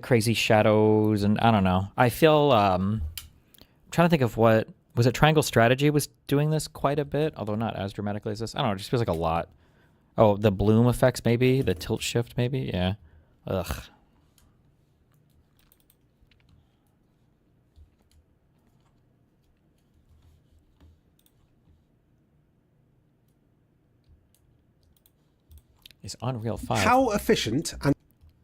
crazy shadows, and I don't know. I feel I'm trying to think of what was it. Triangle Strategy was doing this quite a bit, although not as dramatically as this. I don't know. It just feels like a lot. Oh, the bloom effects, maybe the tilt shift, maybe. Yeah. Ugh. Is Unreal 5 how efficient and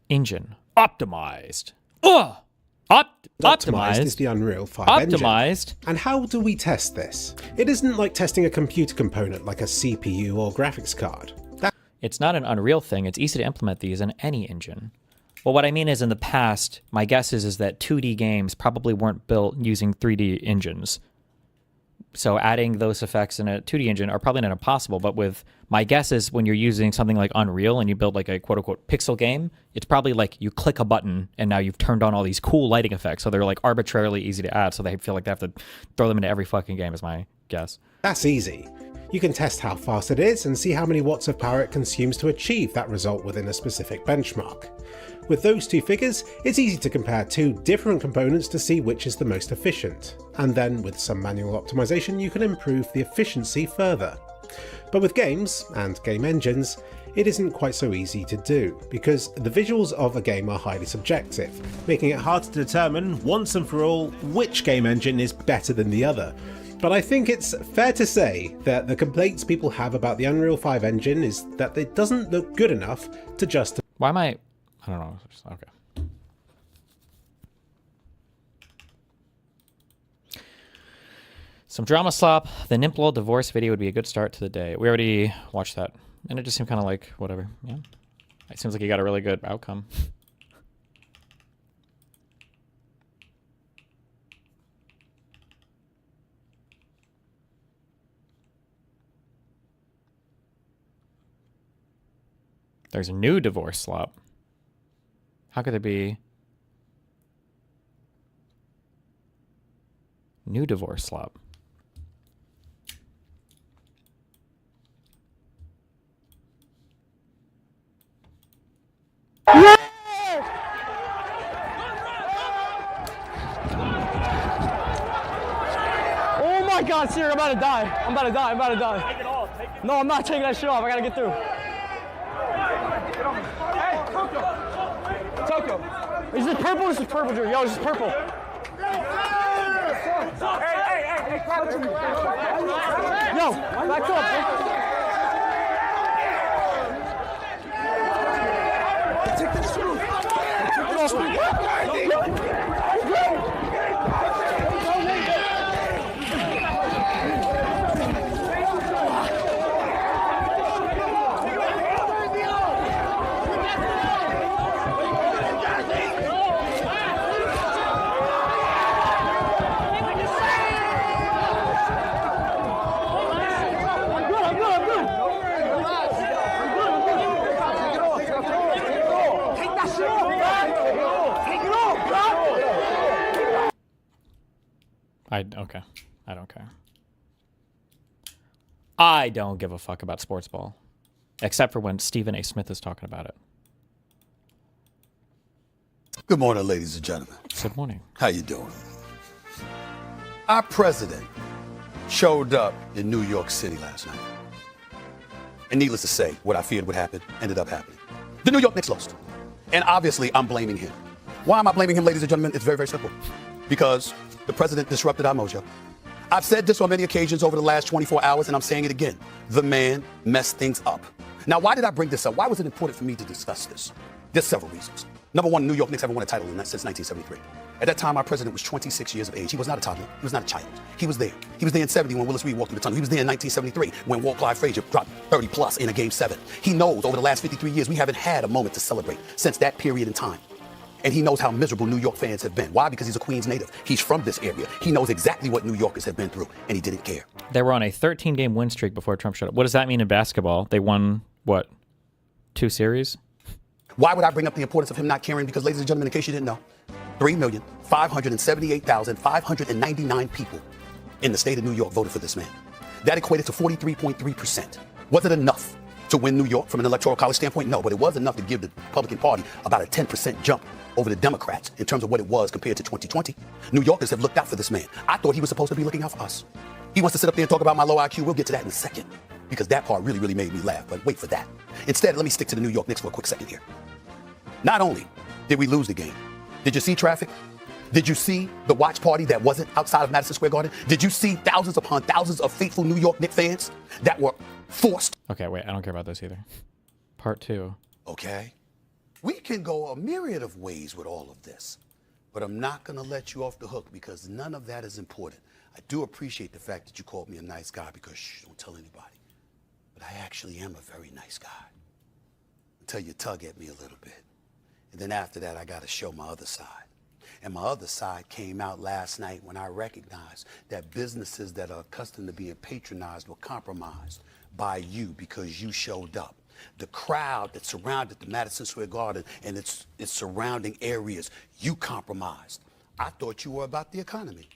engine optimized? Optimized is the Unreal 5 optimized. engine? And how do we test this? It isn't like testing a computer component like a CPU or graphics card. It's not an Unreal thing. It's easy to implement these in any engine. Well, what I mean is in the past, my guess is that 2D games probably weren't built using 3D engines. So adding those effects in a 2D engine are probably not impossible, but with my guess is when you're using something like Unreal and you build like a quote unquote pixel game, it's probably like you click a button and now you've turned on all these cool lighting effects. So they're like arbitrarily easy to add. So they feel like they have to throw them into every fucking game is my guess. That's easy. You can test how fast it is and see how many watts of power it consumes to achieve that result within a specific benchmark. With those two figures, it's easy to compare two different components to see which is the most efficient, and then with some manual optimization you can improve the efficiency further. But with games, and game engines, it isn't quite so easy to do, because the visuals of a game are highly subjective, making it hard to determine once and for all which game engine is better than the other. But I think it's fair to say that the complaints people have about the Unreal 5 engine is that it doesn't look good enough to justify. Why am I don't know. Okay. Some drama slop. The Nimplol divorce video would be a good start to the day. We already watched that, and it just seemed kind of like whatever. Yeah, it seems like he got a really good outcome. There's a new divorce slop. How could there be new divorce slop? Yes! Oh my God, Siri, I'm about to die. I'm about to die. I'm about to die. Take it off. Take it. No, I'm not taking that shit off. I gotta get through. Tokyo. Is this purple or is this purple, dude? Yo, this is purple. Hey, yo, back up. Take this shoe. Okay. I don't care. I don't give a fuck about sports ball. Except for when Stephen A. Smith is talking about it. Good morning, ladies and gentlemen. Good morning. How you doing? Our president showed up in New York City last night. And needless to say, what I feared would happen ended up happening. The New York Knicks lost. And obviously, I'm blaming him. Why am I blaming him, ladies and gentlemen? It's very, very simple. Because the president disrupted our mojo. I've said this on many occasions over the last 24 hours, and I'm saying it again. The man messed things up. Now, why did I bring this up? Why was it important for me to discuss this? There's several reasons. Number one, New York Knicks haven't won a title since 1973. At that time, our president was 26 years of age. He was not a toddler. He was not a child. He was there. He was there in 70 when Willis Reed walked through the tunnel. He was there in 1973 when Walt Clyde Frazier dropped 30 plus in a game 7. He knows over the last 53 years, we haven't had a moment to celebrate since that period in time. And he knows how miserable New York fans have been. Why? Because he's a Queens native. He's from this area. He knows exactly what New Yorkers have been through, and he didn't care. They were on a 13-game win streak before Trump showed up. What does that mean in basketball? They won, what, 2 series? Why would I bring up the importance of him not caring? Because, ladies and gentlemen, in case you didn't know, 3,578,599 people in the state of New York voted for this man. That equated to 43.3%. Was it enough to win New York from an electoral college standpoint? No, but it was enough to give the Republican Party about a 10% jump over the Democrats in terms of what it was compared to 2020. New Yorkers have looked out for this man. I thought he was supposed to be looking out for us. He wants to sit up there and talk about my low IQ. We'll get to that in a second, because that part really, really made me laugh. But wait for that. Instead, let me stick to the New York Knicks for a quick second here. Not only did we lose the game, did you see traffic? Did you see the watch party that wasn't outside of Madison Square Garden? Did you see thousands upon thousands of faithful New York Knicks fans that were forced? Okay, wait, I don't care about this either. Part 2. Okay. We can go a myriad of ways with all of this, but I'm not going to let you off the hook because none of that is important. I do appreciate the fact that you called me a nice guy because, shh, don't tell anybody. But I actually am a very nice guy. Until you tug at me a little bit. And then after that, I got to show my other side. And my other side came out last night when I recognized that businesses that are accustomed to being patronized were compromised by you because you showed up. The crowd that surrounded the Madison Square Garden and its surrounding areas, you compromised. I thought you were about the economy.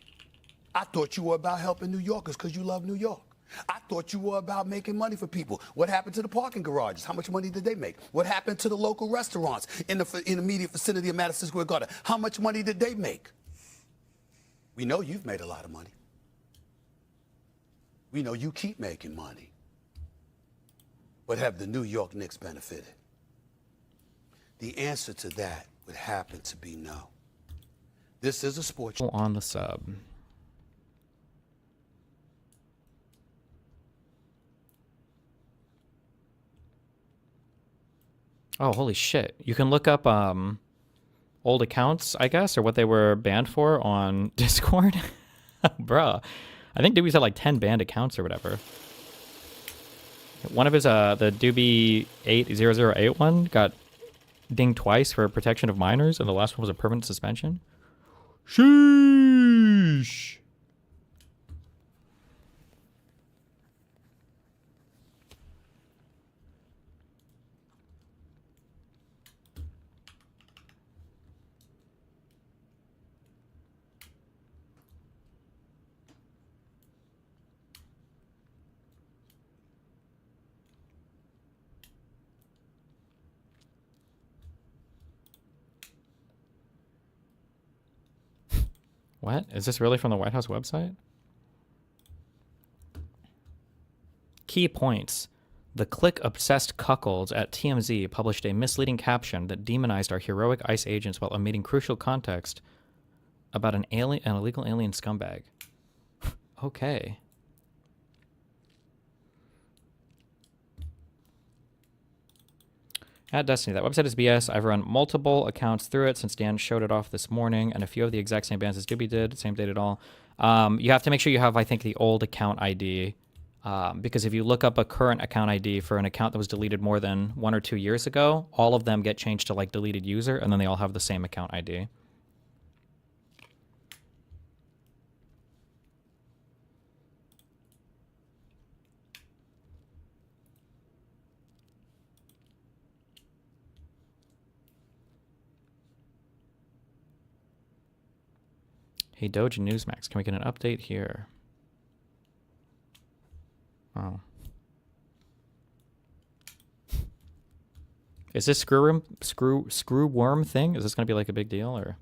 I thought you were about helping New Yorkers because you love New York. I thought you were about making money for people. What happened to the parking garages? How much money did they make? What happened to the local restaurants in the immediate vicinity of Madison Square Garden? How much money did they make? We know you've made a lot of money. We know you keep making money. But have the New York Knicks benefited? The answer to that would happen to be no. This is a sports On the sub. Oh, holy shit. You can look up old accounts, I guess, or what they were banned for on Discord. Bruh. I think Doobie's had like 10 banned accounts or whatever. One of his, the Doobie 80081 got dinged twice for protection of minors, and the last one was a permanent suspension. Sheesh. What? Is this really from the White House website? Key points. The click-obsessed cuckolds at TMZ published a misleading caption that demonized our heroic ICE agents while omitting crucial context about an illegal alien scumbag. Okay. At Destiny, that website is BS. I've run multiple accounts through it since Dan showed it off this morning, and a few of the exact same bands as Doobie did, same date at all. You have to make sure you have, I think, the old account ID, because if you look up a current account ID for an account that was deleted more than 1 or 2 years ago, all of them get changed to like deleted user, and then they all have the same account ID. Hey, Doge and Newsmax, can we get an update here? Oh. Is this screw worm thing? Is this going to be like a big deal or?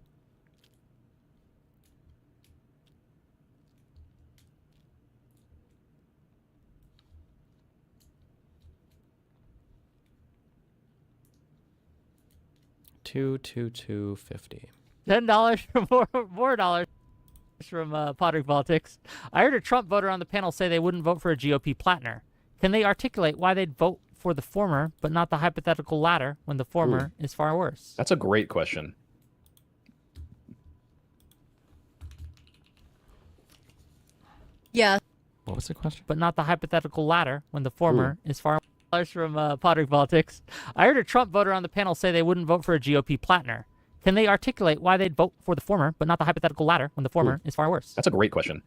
$222.50. $10 for more dollars from Podrick Politics. I heard a Trump voter on the panel say they wouldn't vote for a GOP platinum. Can they articulate why they'd vote for the former, but not the hypothetical latter, when the former is far worse? That's a great question. Yeah. What was the question? But not the hypothetical latter, when the former is far worse. From Podrick Politics. I heard a Trump voter on the panel say they wouldn't vote for a GOP platinum. Can they articulate why they'd vote for the former, but not the hypothetical latter, when the former is far worse? That's a great question.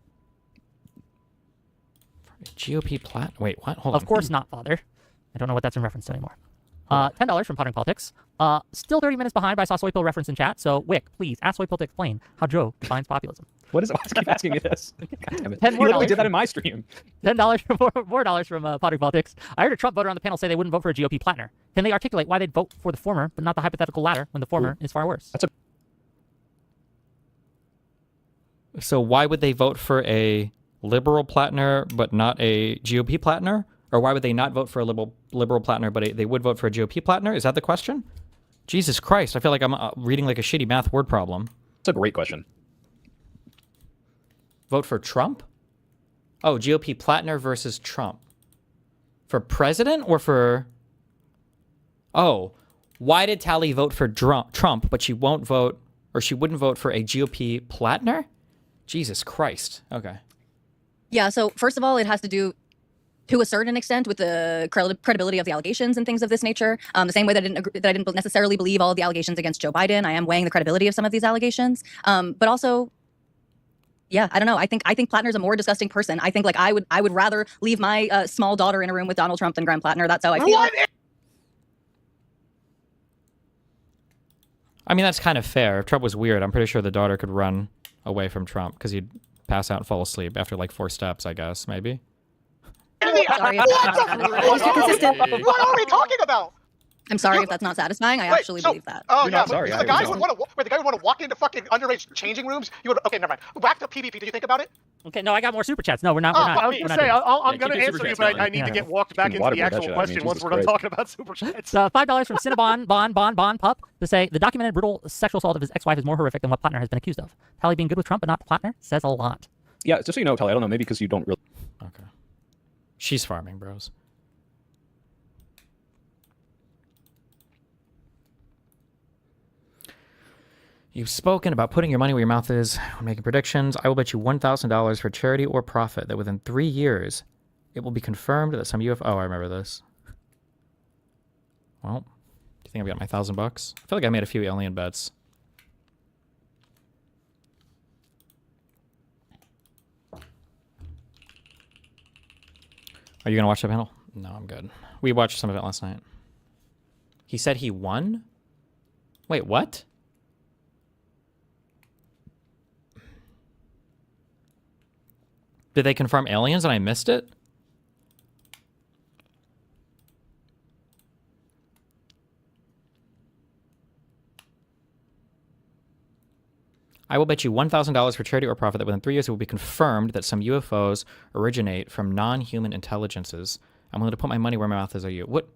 GOP plat? Wait, what? Hold on. Of course not, Father. I don't know what that's in reference to anymore. $10 from Pondering Politics. Still 30 minutes behind, but I saw Soy Pill reference in chat. So, Wick, please ask Soy Pill to explain how Joe defines populism. What is it? Why does it keep asking me this? God damn it. $10 You more literally did that in my stream. $10 from $4 from Pondering Politics. I heard a Trump voter on the panel say they wouldn't vote for a GOP platinum. Can they articulate why they'd vote for the former, but not the hypothetical latter, when the former is far worse? That's a So why would they vote for a liberal platinum but not a GOP platinum? Or why would they not vote for a liberal platinum but they would vote for a GOP platinum? Is that the question? Jesus Christ, I feel like I'm reading like a shitty math word problem. That's a great question. Vote for Trump? Oh, GOP platinum versus Trump. For president or for... Oh, why did Tally vote for Trump but she won't vote, or she wouldn't vote for a GOP platinum? Jesus Christ. Okay. Yeah, so first of all, it has to do to a certain extent with the credibility of the allegations and things of this nature. The same way that I didn't necessarily believe all of the allegations against Joe Biden. I am weighing the credibility of some of these allegations. But also, yeah, I don't know. I think Plattner's a more disgusting person. I think like I would rather leave my small daughter in a room with Donald Trump than Graham Plattner. That's how I feel. I mean, that's kind of fair. If Trump was weird, I'm pretty sure the daughter could run away from Trump because he'd pass out and fall asleep after like 4 steps, I guess, maybe. Sorry if that's not consistent. What are we talking about? I'm sorry if that's not satisfying. I actually believe that. Oh, You're yeah. not sorry. The guy would want to walk into fucking underage changing rooms. You would. Okay, never mind. Back to PvP. Did you think about it? Okay, no, I got more super chats. No, we're not. I was we're gonna not say doing I'm Yeah, gonna keep your answer super you, chats but I going. need to get walked back into waterboard the that actual shit. I mean, question once Jesus we're done Christ. talking about super chats. this. $5 from Cinnabon, Bon Pup to say the documented brutal sexual assault of his ex-wife is more horrific than what Plattner has been accused of. Tally being good with Trump but not Plattner says a lot. Yeah, just so you know, Kelly, I don't know, maybe because you don't really... Okay. She's farming, bros. You've spoken about putting your money where your mouth is when making predictions. I will bet you $1,000 for charity or profit that within 3 years it will be confirmed that some UFO... Oh, I remember this. Well, do you think I've got my $1,000 bucks? I feel like I made a few alien bets. Are you going to watch the panel? No, I'm good. We watched some of it last night. He said he won? Wait, what? Did they confirm aliens and I missed it? I will bet you $1,000 for charity or profit that within 3 years it will be confirmed that some UFOs originate from non-human intelligences. I'm willing to put my money where my mouth is. Are you? What?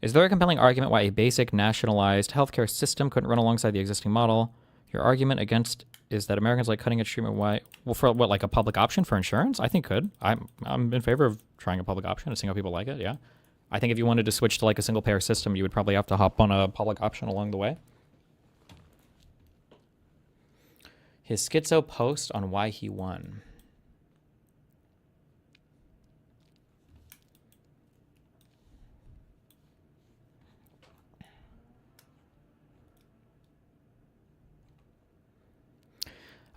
Is there a compelling argument why a basic nationalized healthcare system couldn't run alongside the existing model? Your argument against is that Americans like cutting edge treatment. Why? Well, for what, like a public option for insurance? I think could. I'm in favor of trying a public option and seeing how people like it. Yeah, I think if you wanted to switch to like a single payer system, you would probably have to hop on a public option along the way. His schizo post on why he won.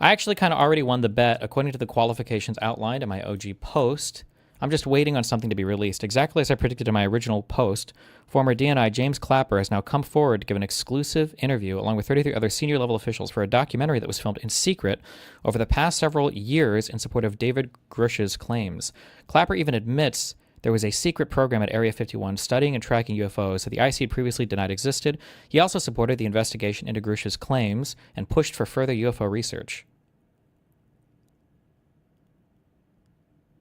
I actually kind of already won the bet according to the qualifications outlined in my OG post. I'm just waiting on something to be released. Exactly as I predicted in my original post, former DNI James Clapper has now come forward to give an exclusive interview along with 33 other senior level officials for a documentary that was filmed in secret over the past several years in support of David Grush's claims. Clapper even admits there was a secret program at Area 51 studying and tracking UFOs that the IC had previously denied existed. He also supported the investigation into Grush's claims and pushed for further UFO research.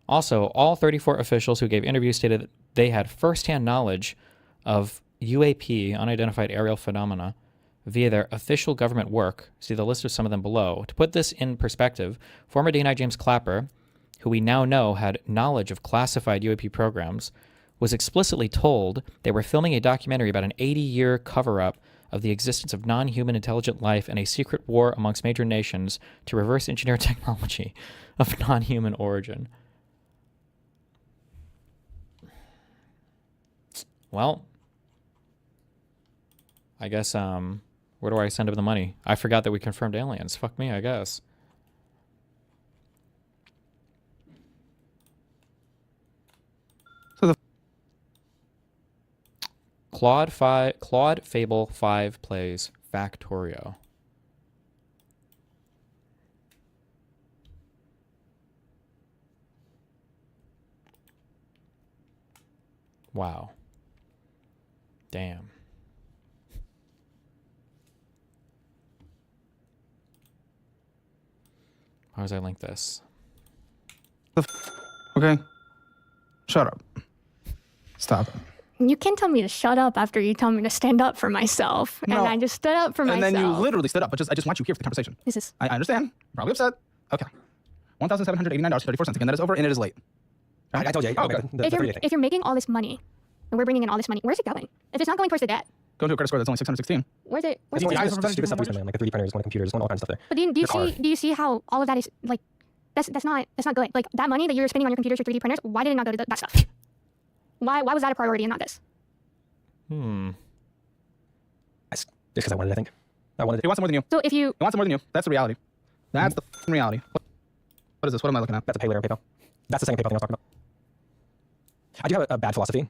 Also, all 34 officials who gave interviews stated that they had firsthand knowledge of UAP, unidentified aerial phenomena, via their official government work. See the list of some of them below. To put this in perspective, former DNI James Clapper, who we now know had knowledge of classified UAP programs, was explicitly told they were filming a documentary about an 80-year cover-up of the existence of non-human intelligent life and a secret war amongst major nations to reverse engineer technology of non-human origin. Well, I guess Where do I send him the money? I forgot that we confirmed aliens. Fuck me, I guess. So the Claude Fable 5 plays Factorio. Wow. Damn. How does I link this? okay. Shut up. Stop it. You can't tell me to shut up after you tell me to stand up for myself. No. And I just stood up for myself. And then you literally stood up, but I just want you here for the conversation. This is... I understand. Probably upset. Okay. $1,789.34. Again, that is over, and it is late. I told you. Okay. if you're making all this money, and we're bringing in all this money, where's it going? If it's not going towards the debt, Go to a credit score that's only 616. where's it? Where's It's it? just stupid stuff we spend, man. Like the 3D printers, one of the computers, one all kinds of stuff there. But do you see how all of that is like? That's not good. Like that money that you're spending on your computers, your 3D printers, why did it not go to that stuff? Why was that a priority and not this? Just because I wanted it, I think. I wanted it. He wants it more than you. So if you He wants it more than you. That's the reality. That's the f***ing reality. What is this? What am I looking at? That's a pay later PayPal. That's the second PayPal thing I was talking about. I do have a bad philosophy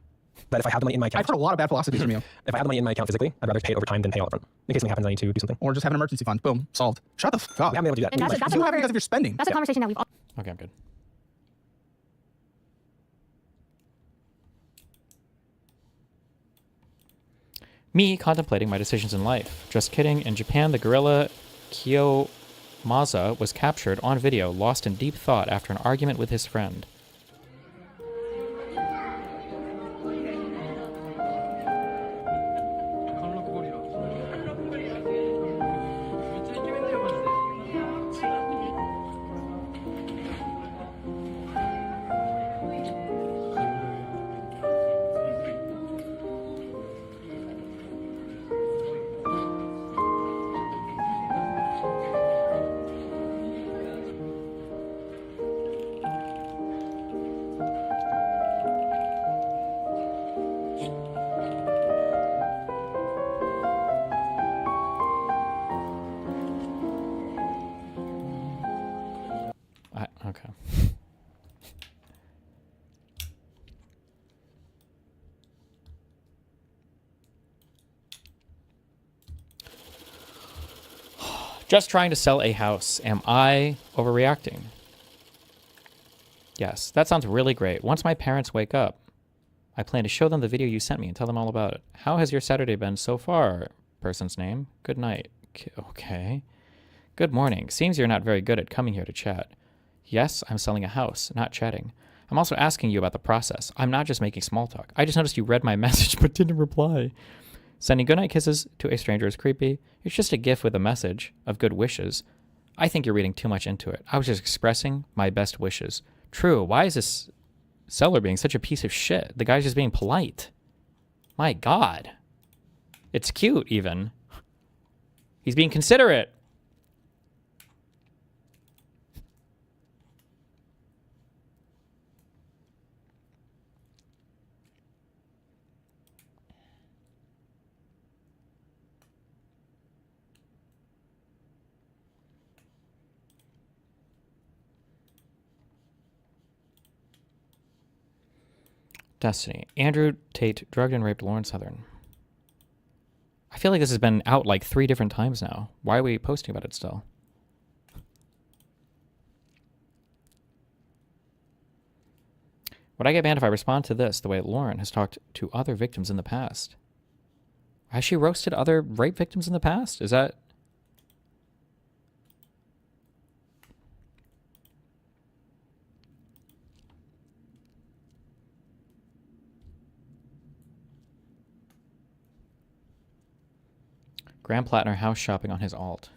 that if I have the money in my account, I've heard a lot of bad philosophies from you. if I have the money in my account physically, I'd rather pay it over time than pay all upfront. In case something happens, I need to do something. Or just have an emergency fund. Boom. Solved. Shut the f*** up. I haven't been able to do that. And that's You have it whoever- because of your spending. that's a conversation that we've all. Okay, I'm good. Me contemplating my decisions in life. Just kidding. In Japan, the gorilla Kiyomaza was captured on video, lost in deep thought after an argument with his friend. Okay. Just trying to sell a house. Am I overreacting? Yes, that sounds really great. Once my parents wake up, I plan to show them the video you sent me and tell them all about it. How has your Saturday been so far? Person's name. Good night. Okay. Good morning. Seems you're not very good at coming here to chat. Yes, I'm selling a house, not chatting. I'm also asking you about the process. I'm not just making small talk. I just noticed you read my message but didn't reply. Sending goodnight kisses to a stranger is creepy. It's just a gift with a message of good wishes. I think you're reading too much into it. I was just expressing my best wishes. True, why is this seller being such a piece of shit? The guy's just being polite. My God. It's cute, even. He's being considerate. Destiny. Andrew Tate drugged and raped Lauren Southern. I feel like this has been out like 3 different times now. Why are we posting about it still? Would I get banned if I respond to this the way Lauren has talked to other victims in the past? Has she roasted other rape victims in the past? Is that... Graham Plattner house shopping on his alt.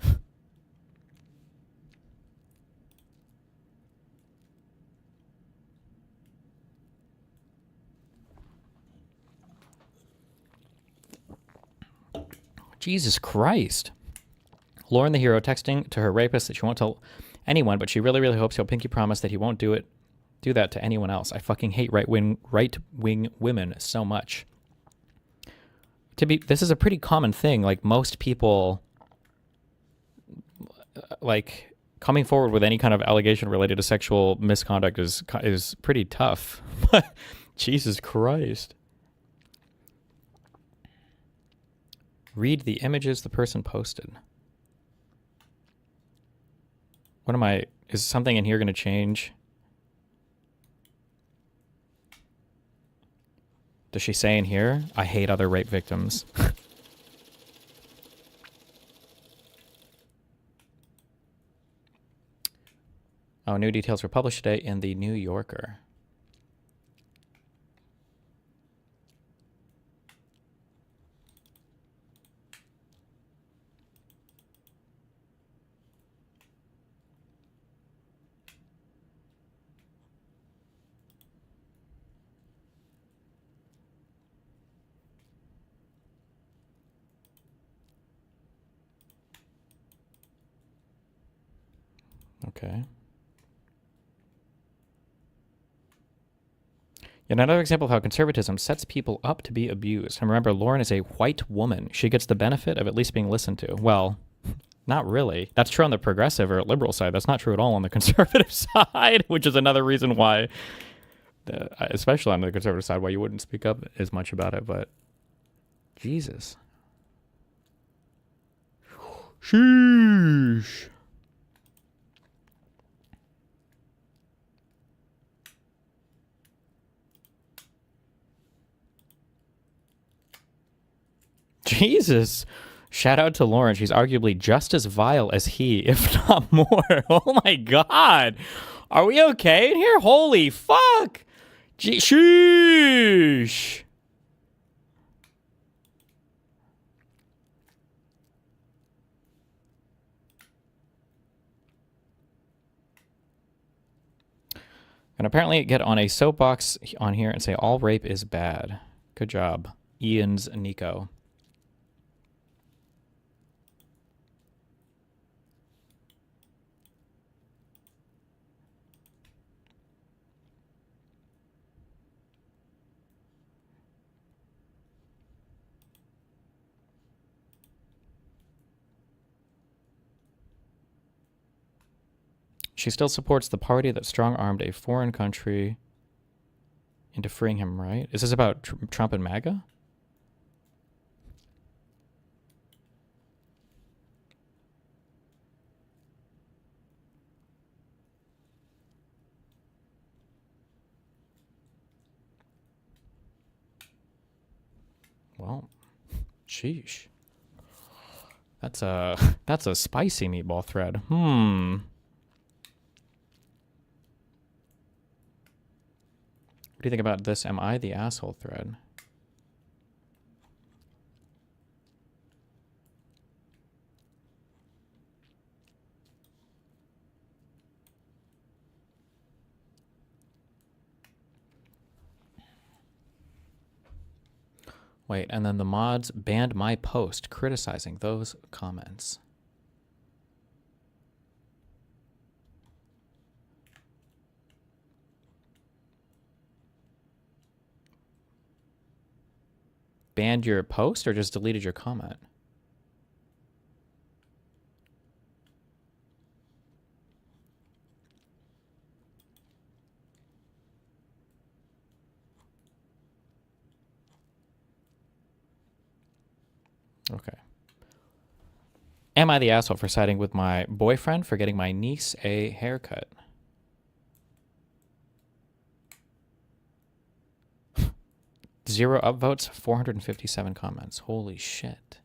Jesus Christ. Lauren the hero texting to her rapist that she won't tell anyone, but she really, really hopes he'll pinky promise that he won't do that to anyone else. I fucking hate right-wing women so much. This is a pretty common thing. Like, most people, like, coming forward with any kind of allegation related to sexual misconduct is pretty tough. Jesus Christ. Read the images the person posted. What am I... Is something in here going to change? Does she say in here, I hate other rape victims? Oh, new details were published today in the New Yorker. Okay. Yet another example of how conservatism sets people up to be abused. And remember, Lauren is a white woman. She gets the benefit of at least being listened to. Well, not really. That's true on the progressive or liberal side. That's not true at all on the conservative side, which is another reason why, especially on the conservative side, why you wouldn't speak up as much about it. But Jesus. Sheesh. Jesus. Shout out to Lauren. She's arguably just as vile as he, if not more. Oh my God. Are we okay in here? Holy fuck. Sheesh. And apparently get on a soapbox on here and say all rape is bad. Good job. Ian's Nico. She still supports the party that strong-armed a foreign country into freeing him, right? Is this about Trump and MAGA? Well, sheesh. That's a spicy meatball thread. What do you think about this? Am I the asshole thread? Wait, and then the mods banned my post criticizing those comments. Banned your post or just deleted your comment? Okay. Am I the asshole for siding with my boyfriend for getting my niece a haircut? Zero upvotes, 457 comments. Holy shit.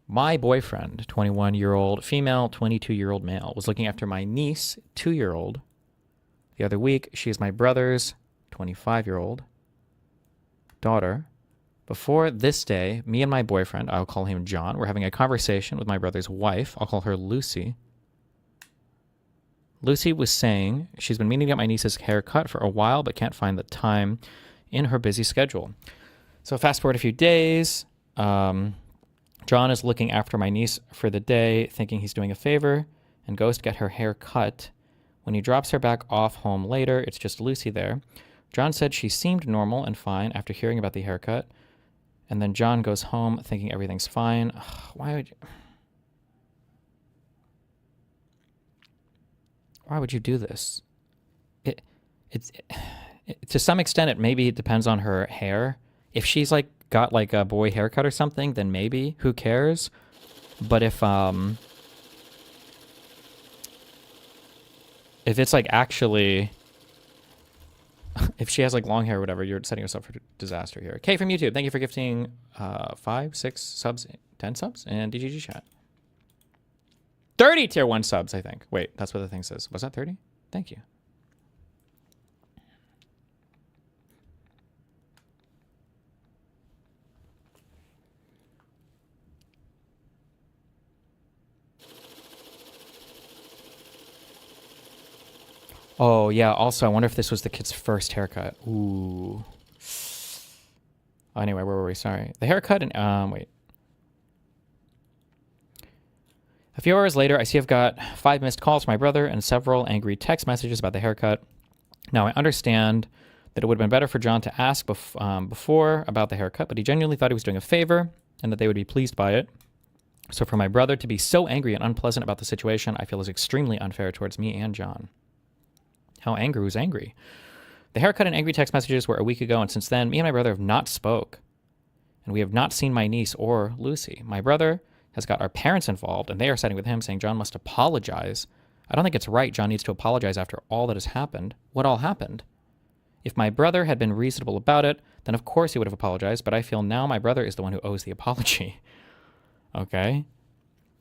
My boyfriend, 21-year-old female, 22-year-old male, was looking after my niece, 2-year-old. The other week, she is my brother's 25-year-old daughter. Before this day, me and my boyfriend, I'll call him John, we're having a conversation with my brother's wife. I'll call her Lucy. Lucy was saying she's been meaning to get my niece's haircut for a while, but can't find the time in her busy schedule. So fast forward a few days. John is looking after my niece for the day, thinking he's doing a favor, and goes to get her hair cut. When he drops her back off home later, it's just Lucy there. John said she seemed normal and fine after hearing about the haircut. And then John goes home thinking everything's fine. Ugh, why would you do this? To some extent, it depends on her hair. If she's like got like a boy haircut or something, then maybe, who cares? But if it's like actually, if she has like long hair or whatever, you're setting yourself for disaster here. Kay from YouTube, thank you for gifting 5, 6 subs, 10 subs, and DGG chat. 30 tier 1 subs, I think. Wait, that's what the thing says. Was that 30? Thank you. Oh, yeah. Also, I wonder if this was the kid's first haircut. Ooh. Anyway, where were we? Sorry. The haircut and, wait. A few hours later, I see I've got 5 missed calls from my brother and several angry text messages about the haircut. Now, I understand that it would have been better for John to ask before about the haircut, but he genuinely thought he was doing a favor and that they would be pleased by it. So for my brother to be so angry and unpleasant about the situation, I feel is extremely unfair towards me and John. How angry? Who's angry? The haircut and angry text messages were a week ago, and since then, me and my brother have not spoke. And we have not seen my niece or Lucy. My brother has got our parents involved, and they are siding with him, saying John must apologize. I don't think it's right. John needs to apologize after all that has happened. What all happened? If my brother had been reasonable about it, then of course he would have apologized, but I feel now my brother is the one who owes the apology. Okay.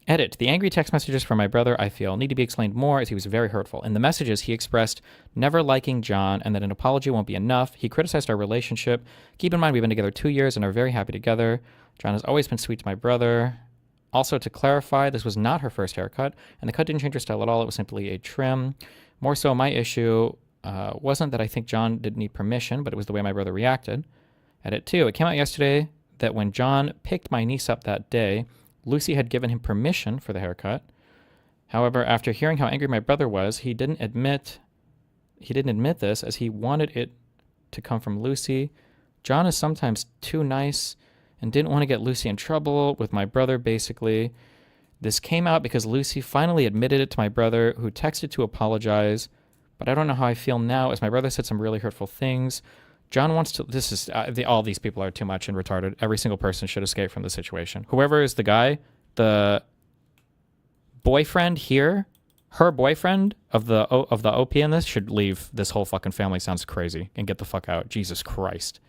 Edit. The angry text messages from my brother, I feel, need to be explained more as he was very hurtful. In the messages, he expressed never liking John and that an apology won't be enough. He criticized our relationship. Keep in mind, we've been together 2 years and are very happy together. John has always been sweet to my brother. Also, to clarify, this was not her first haircut, and the cut didn't change her style at all. It was simply a trim. More so, my issue wasn't that I think John didn't need permission, but it was the way my brother reacted. Edit 2. It came out yesterday that when John picked my niece up that day, Lucy had given him permission for the haircut. However, after hearing how angry my brother was, he didn't admit this as he wanted it to come from Lucy. John is sometimes too nice and didn't want to get Lucy in trouble with my brother, basically. This came out because Lucy finally admitted it to my brother, who texted to apologize. But I don't know how I feel now, as my brother said some really hurtful things. John wants to... all these people are too much and retarded. Every single person should escape from the situation. Whoever is the guy, the boyfriend here, her boyfriend of the OP in this should leave. This whole fucking family sounds crazy and get the fuck out. Jesus Christ.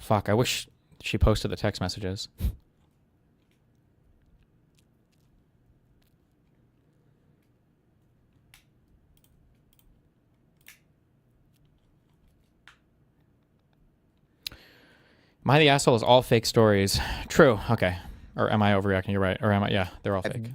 Fuck, I wish she posted the text messages. Am I the asshole is all fake stories? True, okay. Or am I overreacting? You're right. Or am I? Yeah, they're all fake.